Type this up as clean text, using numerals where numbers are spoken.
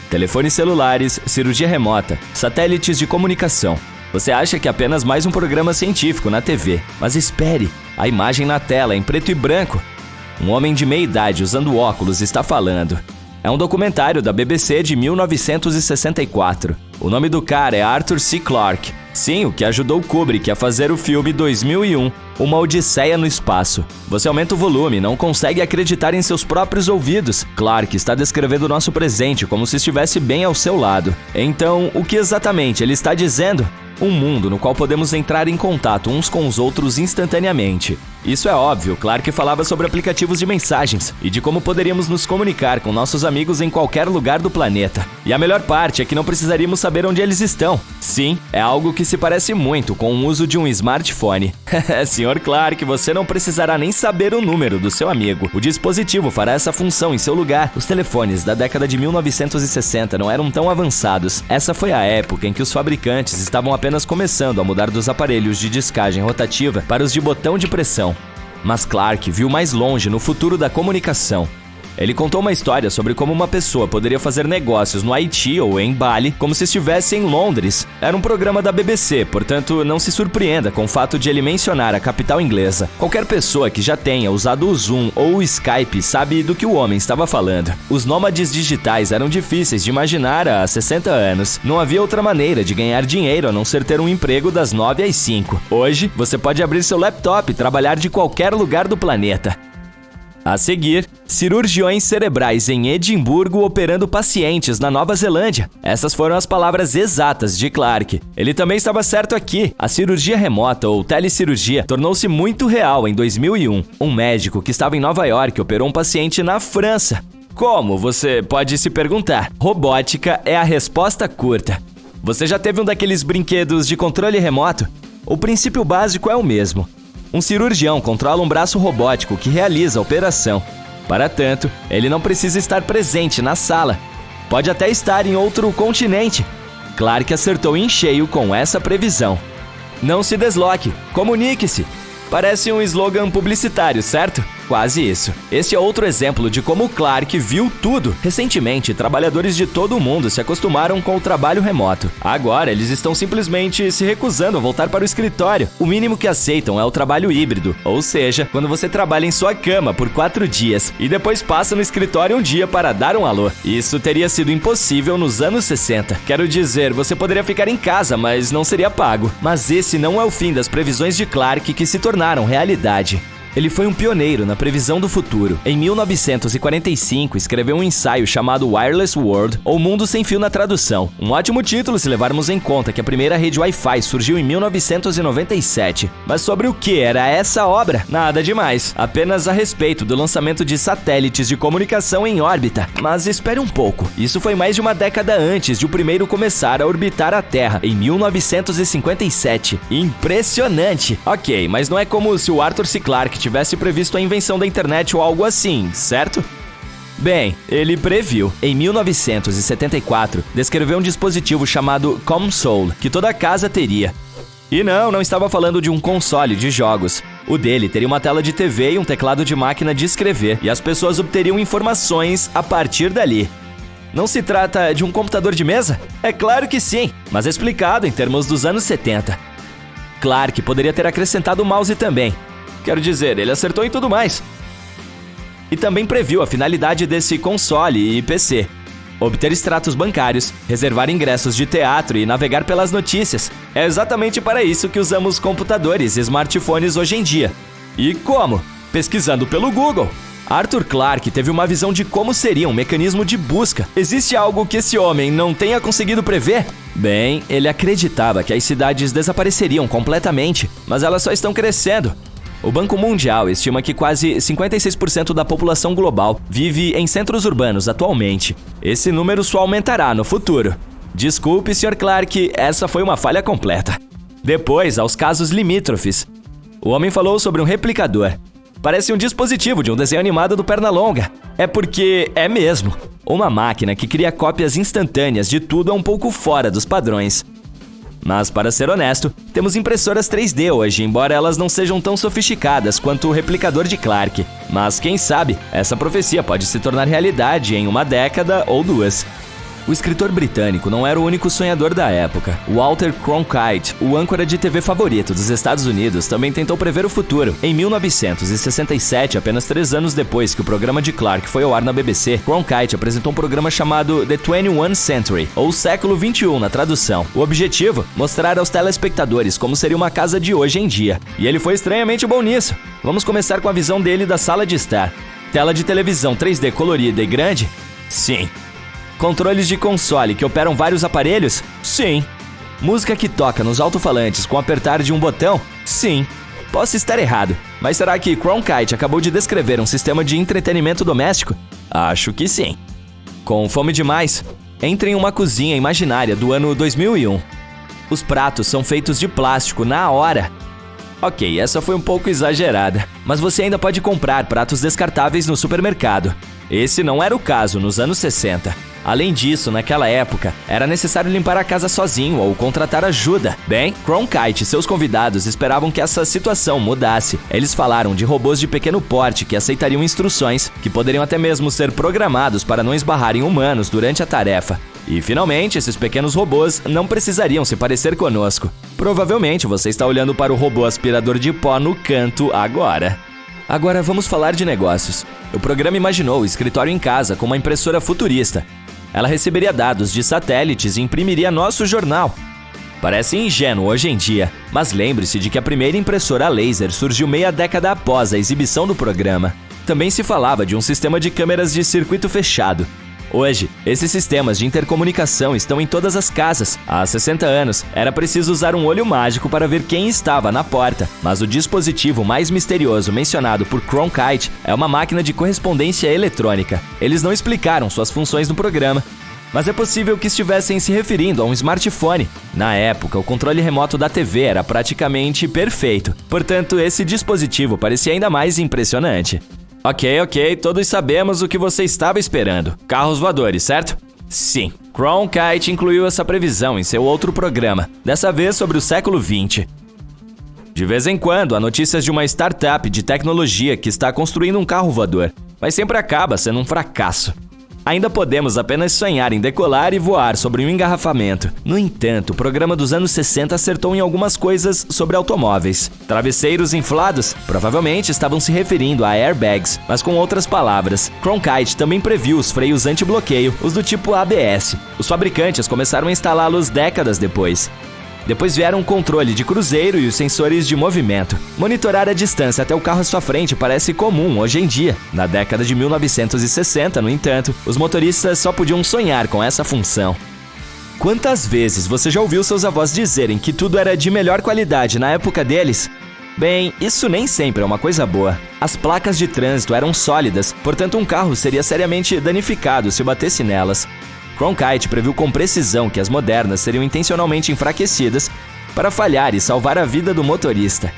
telefones celulares, cirurgia remota, satélites de comunicação. Você acha que é apenas mais um programa científico na TV, mas espere, a imagem na tela em preto e branco. Um homem de meia idade usando óculos está falando. É um documentário da BBC de 1964. O nome do cara é Arthur C. Clarke. Sim, o que ajudou Kubrick a fazer o filme 2001, Uma Odisseia no Espaço. Você aumenta o volume, não consegue acreditar em seus próprios ouvidos. Clarke está descrevendo o nosso presente como se estivesse bem ao seu lado. Então, o que exatamente ele está dizendo? Um mundo no qual podemos entrar em contato uns com os outros instantaneamente. Isso é óbvio, Clarke falava sobre aplicativos de mensagens e de como poderíamos nos comunicar com nossos amigos em qualquer lugar do planeta. E a melhor parte é que não precisaríamos saber onde eles estão. Sim, é algo que se parece muito com o uso de um smartphone. Sr. Clarke, você não precisará nem saber o número do seu amigo. O dispositivo fará essa função em seu lugar. Os telefones da década de 1960 não eram tão avançados. Essa foi a época em que os fabricantes estavam apenas começando a mudar dos aparelhos de descagem rotativa para os de botão de pressão. Mas Clarke viu mais longe no futuro da comunicação. Ele contou uma história sobre como uma pessoa poderia fazer negócios no Haiti ou em Bali como se estivesse em Londres. Era um programa da BBC, portanto não se surpreenda com o fato de ele mencionar a capital inglesa. Qualquer pessoa que já tenha usado o Zoom ou o Skype sabe do que o homem estava falando. Os nômades digitais eram difíceis de imaginar há 60 anos. Não havia outra maneira de ganhar dinheiro a não ser ter um emprego das 9 às 5. Hoje, você pode abrir seu laptop e trabalhar de qualquer lugar do planeta. A seguir, cirurgiões cerebrais em Edimburgo operando pacientes na Nova Zelândia. Essas foram as palavras exatas de Clarke. Ele também estava certo aqui. A cirurgia remota ou telecirurgia tornou-se muito real em 2001. Um médico que estava em Nova York operou um paciente na França. Como? Você pode se perguntar. Robótica é a resposta curta. Você já teve um daqueles brinquedos de controle remoto? O princípio básico é o mesmo. Um cirurgião controla um braço robótico que realiza a operação. Para tanto, ele não precisa estar presente na sala. Pode até estar em outro continente. Clarke acertou em cheio com essa previsão. Não se desloque, comunique-se. Parece um slogan publicitário, certo? Quase isso. Este é outro exemplo de como Clarke viu tudo. Recentemente, trabalhadores de todo o mundo se acostumaram com o trabalho remoto. Agora, eles estão simplesmente se recusando a voltar para o escritório. O mínimo que aceitam é o trabalho híbrido, ou seja, quando você trabalha em sua cama por 4 dias e depois passa no escritório um dia para dar um alô. Isso teria sido impossível nos anos 60. Quero dizer, você poderia ficar em casa, mas não seria pago. Mas esse não é o fim das previsões de Clarke que se tornaram realidade. Ele foi um pioneiro na previsão do futuro. Em 1945, escreveu um ensaio chamado Wireless World, ou Mundo Sem Fio na tradução. Um ótimo título se levarmos em conta que a primeira rede Wi-Fi surgiu em 1997. Mas sobre o que era essa obra? Nada demais. Apenas a respeito do lançamento de satélites de comunicação em órbita. Mas espere um pouco. Isso foi mais de uma década antes de o primeiro começar a orbitar a Terra, em 1957. Impressionante! Ok, mas não é como se o Arthur C. Clarke tivesse previsto a invenção da internet ou algo assim, certo? Bem, ele previu. Em 1974, descreveu um dispositivo chamado Console, que toda casa teria. E não estava falando de um console de jogos. O dele teria uma tela de TV e um teclado de máquina de escrever, e as pessoas obteriam informações a partir dali. Não se trata de um computador de mesa? É claro que sim, mas explicado em termos dos anos 70. Clarke poderia ter acrescentado o mouse também. Quero dizer, ele acertou em tudo mais. E também previu a finalidade desse console e PC. Obter extratos bancários, reservar ingressos de teatro e navegar pelas notícias. É exatamente para isso que usamos computadores e smartphones hoje em dia. E como? Pesquisando pelo Google. Arthur Clarke teve uma visão de como seria um mecanismo de busca. Existe algo que esse homem não tenha conseguido prever? Bem, ele acreditava que as cidades desapareceriam completamente, mas elas só estão crescendo. O Banco Mundial estima que quase 56% da população global vive em centros urbanos atualmente. Esse número só aumentará no futuro. Desculpe, Sr. Clarke, essa foi uma falha completa. Depois, aos casos limítrofes. O homem falou sobre um replicador. Parece um dispositivo de um desenho animado do Pernalonga. É porque é mesmo. Uma máquina que cria cópias instantâneas de tudo é um pouco fora dos padrões. Mas, para ser honesto, temos impressoras 3D hoje, embora elas não sejam tão sofisticadas quanto o replicador de Clarke. Mas quem sabe, essa profecia pode se tornar realidade em uma década ou duas. O escritor britânico não era o único sonhador da época. Walter Cronkite, o âncora de TV favorito dos Estados Unidos, também tentou prever o futuro. Em 1967, apenas 3 anos depois que o programa de Clark foi ao ar na BBC, Cronkite apresentou um programa chamado The 21st Century, ou Século 21 na tradução. O objetivo? Mostrar aos telespectadores como seria uma casa de hoje em dia. E ele foi estranhamente bom nisso. Vamos começar com a visão dele da sala de estar. Tela de televisão 3D colorida e grande? Sim. Controles de console que operam vários aparelhos? Sim. Música que toca nos alto-falantes com apertar de um botão? Sim. Posso estar errado, mas será que Cronkite acabou de descrever um sistema de entretenimento doméstico? Acho que sim. Com fome demais? Entre em uma cozinha imaginária do ano 2001. Os pratos são feitos de plástico na hora. Ok, essa foi um pouco exagerada, mas você ainda pode comprar pratos descartáveis no supermercado. Esse não era o caso nos anos 60. Além disso, naquela época, era necessário limpar a casa sozinho ou contratar ajuda. Bem, Cronkite e seus convidados esperavam que essa situação mudasse. Eles falaram de robôs de pequeno porte que aceitariam instruções, que poderiam até mesmo ser programados para não esbarrarem humanos durante a tarefa. E, finalmente, esses pequenos robôs não precisariam se parecer conosco. Provavelmente você está olhando para o robô aspirador de pó no canto agora. Agora vamos falar de negócios. O programa imaginou o escritório em casa com uma impressora futurista. Ela receberia dados de satélites e imprimiria nosso jornal. Parece ingênuo hoje em dia, mas lembre-se de que a primeira impressora a laser surgiu meia década após a exibição do programa. Também se falava de um sistema de câmeras de circuito fechado. Hoje, esses sistemas de intercomunicação estão em todas as casas. Há 60 anos, era preciso usar um olho mágico para ver quem estava na porta. Mas o dispositivo mais misterioso mencionado por Cronkite é uma máquina de correspondência eletrônica. Eles não explicaram suas funções no programa, mas é possível que estivessem se referindo a um smartphone. Na época, o controle remoto da TV era praticamente perfeito. Portanto, esse dispositivo parecia ainda mais impressionante. Ok, todos sabemos o que você estava esperando. Carros voadores, certo? Sim. Cronkite incluiu essa previsão em seu outro programa, dessa vez sobre o século 20. De vez em quando, há notícias de uma startup de tecnologia que está construindo um carro voador, mas sempre acaba sendo um fracasso. Ainda podemos apenas sonhar em decolar e voar sobre um engarrafamento. No entanto, o programa dos anos 60 acertou em algumas coisas sobre automóveis. Travesseiros inflados? Provavelmente estavam se referindo a airbags, mas com outras palavras. Cronkite também previu os freios anti-bloqueio, os do tipo ABS. Os fabricantes começaram a instalá-los décadas depois. Depois vieram o controle de cruzeiro e os sensores de movimento. Monitorar a distância até o carro à sua frente parece comum hoje em dia. Na década de 1960, no entanto, os motoristas só podiam sonhar com essa função. Quantas vezes você já ouviu seus avós dizerem que tudo era de melhor qualidade na época deles? Bem, isso nem sempre é uma coisa boa. As placas de trânsito eram sólidas, portanto um carro seria seriamente danificado se batesse nelas. Cronkite previu com precisão que as modernas seriam intencionalmente enfraquecidas para falhar e salvar a vida do motorista.